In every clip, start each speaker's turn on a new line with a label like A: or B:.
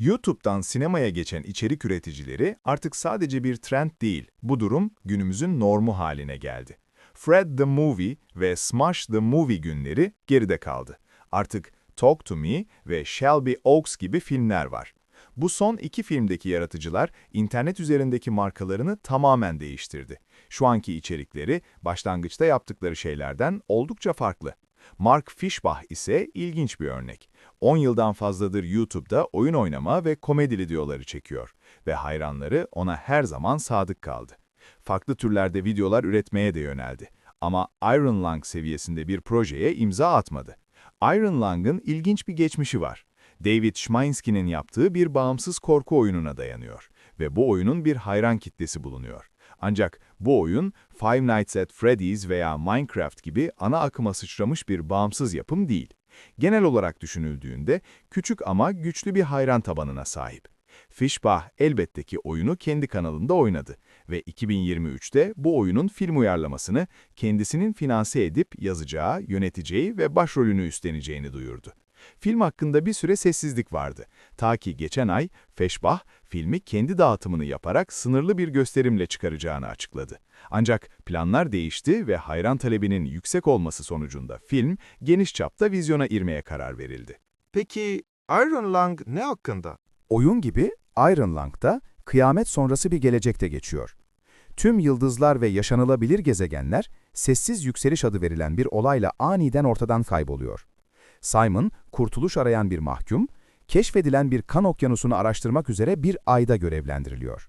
A: YouTube'dan sinemaya geçen içerik üreticileri artık sadece bir trend değil, bu durum günümüzün normu haline geldi. Fred the Movie ve Smash the Movie günleri geride kaldı. Artık Talk to Me ve Shelby Oaks gibi filmler var. Bu son iki filmdeki yaratıcılar internet üzerindeki markalarını tamamen değiştirdi. Şu anki içerikleri başlangıçta yaptıkları şeylerden oldukça farklı. Mark Fishbach ise ilginç bir örnek. 10 yıldan fazladır YouTube'da oyun oynama ve komedi videoları çekiyor ve hayranları ona her zaman sadık kaldı. Farklı türlerde videolar üretmeye de yöneldi. Ama Iron Lung seviyesinde bir projeye imza atmadı. Iron Lung'ın ilginç bir geçmişi var. David Chmieski'nin yaptığı bir bağımsız korku oyununa dayanıyor ve bu oyunun bir hayran kitlesi bulunuyor. Ancak bu oyun Five Nights at Freddy's veya Minecraft gibi ana akıma sıçramış bir bağımsız yapım değil. Genel olarak düşünüldüğünde küçük ama güçlü bir hayran tabanına sahip. Fishbach elbette ki oyunu kendi kanalında oynadı ve 2023'te bu oyunun film uyarlamasını kendisinin finanse edip yazacağı, yöneteceği ve başrolünü üstleneceğini duyurdu. Film hakkında bir süre sessizlik vardı. Ta ki geçen ay Fishbach filmi kendi dağıtımını yaparak sınırlı bir gösterimle çıkaracağını açıkladı. Ancak planlar değişti ve hayran talebinin yüksek olması sonucunda film geniş çapta vizyona girmeye karar verildi.
B: Peki Iron Lung ne hakkında?
C: Oyun gibi Iron Lung'da kıyamet sonrası bir gelecekte geçiyor. Tüm yıldızlar ve yaşanılabilir gezegenler sessiz yükseliş adı verilen bir olayla aniden ortadan kayboluyor. Simon, kurtuluş arayan bir mahkum, keşfedilen bir kan okyanusunu araştırmak üzere bir ayda görevlendiriliyor.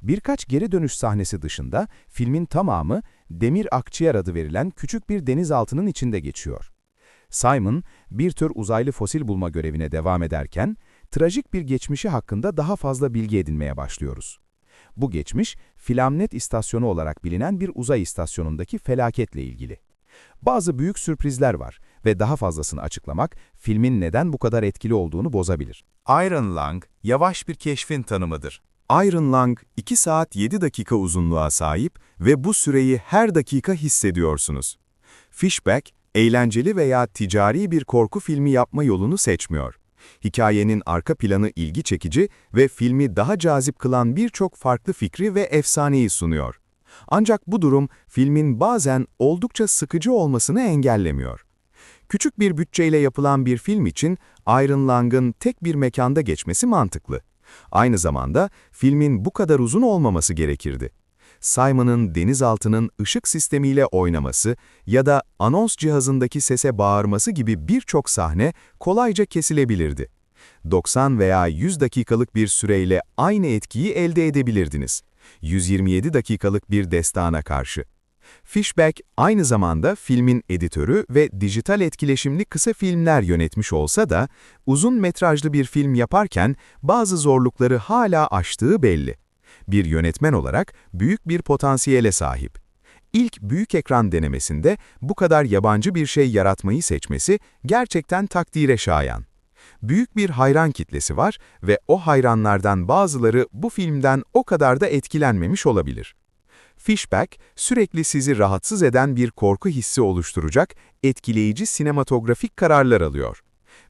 C: Birkaç geri dönüş sahnesi dışında filmin tamamı Demir Akciğer adı verilen küçük bir denizaltının içinde geçiyor. Simon, bir tür uzaylı fosil bulma görevine devam ederken, trajik bir geçmişi hakkında daha fazla bilgi edinmeye başlıyoruz. Bu geçmiş, Filamnet istasyonu olarak bilinen bir uzay istasyonundaki felaketle ilgili. Bazı büyük sürprizler var ve daha fazlasını açıklamak, filmin neden bu kadar etkili olduğunu bozabilir.
D: Iron Lung, yavaş bir keşfin tanımıdır. Iron Lung, 2 saat 7 dakika uzunluğa sahip ve bu süreyi her dakika hissediyorsunuz. Fishbach, eğlenceli veya ticari bir korku filmi yapma yolunu seçmiyor. Hikayenin arka planı ilgi çekici ve filmi daha cazip kılan birçok farklı fikri ve efsaneyi sunuyor. Ancak bu durum filmin bazen oldukça sıkıcı olmasını engellemiyor. Küçük bir bütçeyle yapılan bir film için Iron Lung'ın tek bir mekanda geçmesi mantıklı. Aynı zamanda filmin bu kadar uzun olmaması gerekirdi. Simon'ın denizaltının ışık sistemiyle oynaması ya da anons cihazındaki sese bağırması gibi birçok sahne kolayca kesilebilirdi. 90 veya 100 dakikalık bir süreyle aynı etkiyi elde edebilirdiniz. 127 dakikalık bir destana karşı. Fishbach aynı zamanda filmin editörü ve dijital etkileşimli kısa filmler yönetmiş olsa da uzun metrajlı bir film yaparken bazı zorlukları hala aştığı belli. Bir yönetmen olarak büyük bir potansiyele sahip. İlk büyük ekran denemesinde bu kadar yabancı bir şey yaratmayı seçmesi gerçekten takdire şayan. Büyük bir hayran kitlesi var ve o hayranlardan bazıları bu filmden o kadar da etkilenmemiş olabilir. Fishbach, sürekli sizi rahatsız eden bir korku hissi oluşturacak etkileyici sinematografik kararlar alıyor.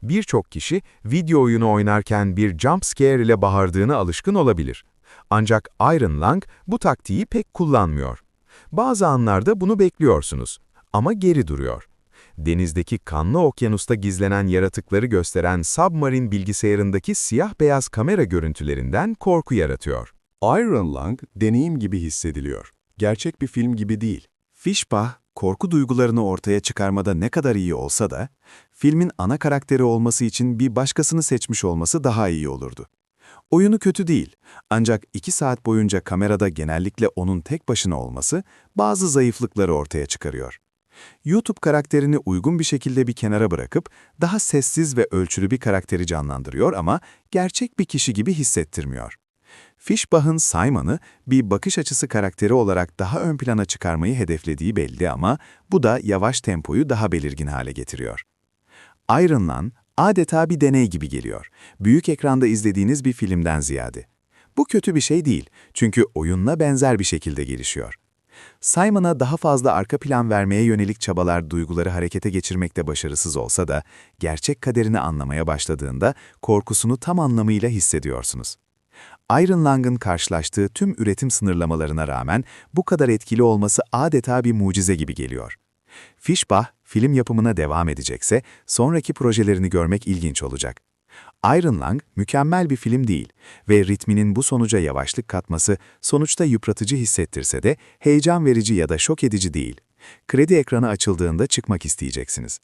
D: Birçok kişi video oyunu oynarken bir jump scare ile bağırdığına alışkın olabilir. Ancak Iron Lung bu taktiği pek kullanmıyor. Bazı anlarda bunu bekliyorsunuz ama geri duruyor. Denizdeki kanlı okyanusta gizlenen yaratıkları gösteren Submarine bilgisayarındaki siyah-beyaz kamera görüntülerinden korku yaratıyor.
E: Iron Lung, deneyim gibi hissediliyor. Gerçek bir film gibi değil. Fishbach, korku duygularını ortaya çıkarmada ne kadar iyi olsa da, filmin ana karakteri olması için bir başkasını seçmiş olması daha iyi olurdu. Oyunu kötü değil, ancak 2 saat boyunca kamerada genellikle onun tek başına olması bazı zayıflıkları ortaya çıkarıyor. YouTube karakterini uygun bir şekilde bir kenara bırakıp daha sessiz ve ölçülü bir karakteri canlandırıyor ama gerçek bir kişi gibi hissettirmiyor. Fishbach'ın Simon'ı bir bakış açısı karakteri olarak daha ön plana çıkarmayı hedeflediği belli ama bu da yavaş tempoyu daha belirgin hale getiriyor. Iron Lung adeta bir deney gibi geliyor. Büyük ekranda izlediğiniz bir filmden ziyade. Bu kötü bir şey değil çünkü oyunla benzer bir şekilde gelişiyor. Simon'a daha fazla arka plan vermeye yönelik çabalar duyguları harekete geçirmekte başarısız olsa da, gerçek kaderini anlamaya başladığında korkusunu tam anlamıyla hissediyorsunuz. Iron Lung'ın karşılaştığı tüm üretim sınırlamalarına rağmen bu kadar etkili olması adeta bir mucize gibi geliyor. Fishbach, film yapımına devam edecekse sonraki projelerini görmek ilginç olacak. Iron Lung mükemmel bir film değil ve ritminin bu sonuca yavaşlık katması sonuçta yıpratıcı hissettirse de heyecan verici ya da şok edici değil. Kredi ekranı açıldığında çıkmak isteyeceksiniz.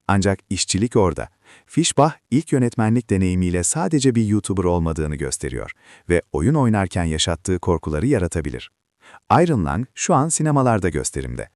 E: Ancak işçilik orada. Fishbach ilk yönetmenlik deneyimiyle sadece bir YouTuber olmadığını gösteriyor ve oyun oynarken yaşattığı korkuları yaratabilir. Iron Lung şu an sinemalarda gösterimde.